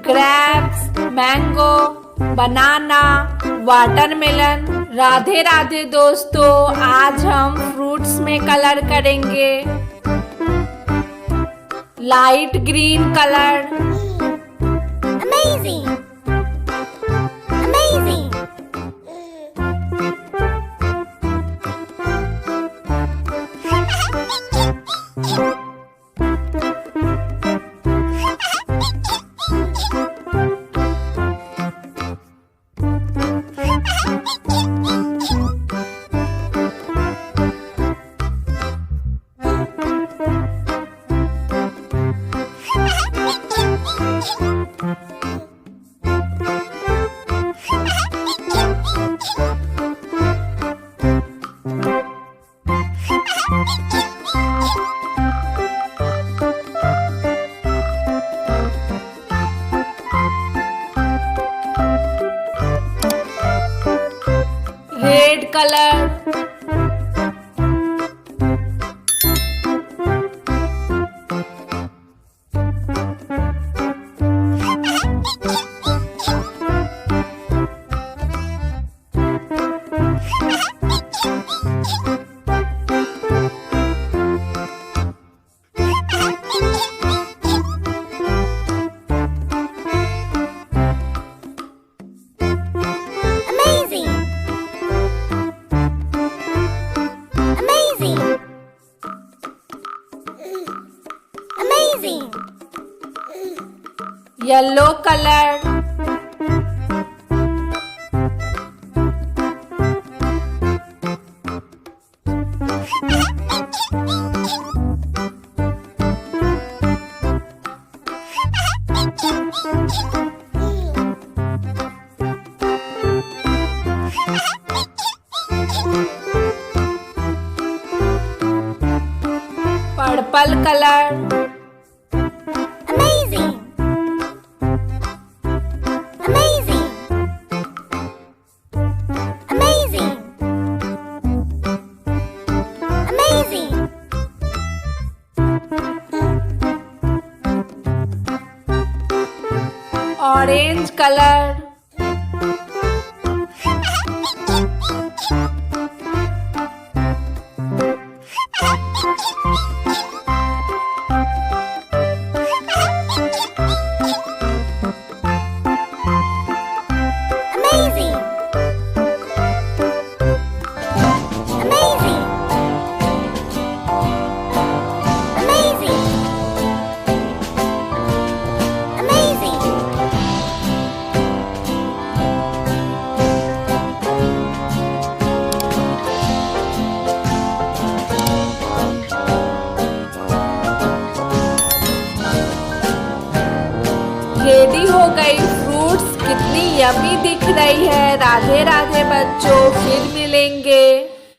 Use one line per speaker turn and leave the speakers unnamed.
Grapes, mango, बनाना, watermelon. Radhe Radhe दोस्तों, आज हम फ्रूट्स में कलर करेंगे। Light green colour.
Amazing! Amazing!
Red colour.
Amazing! Amazing! Amazing!
Yellow colour. Purple colour.
Amazing! Amazing! Amazing! Amazing!
Orange colour.
Amazing! Amazing! Amazing! Amazing!
Ready हो गई। Fruits कितनी yummy दिख रही है। राधे राधे बच्चों, फिर मिलेंगे।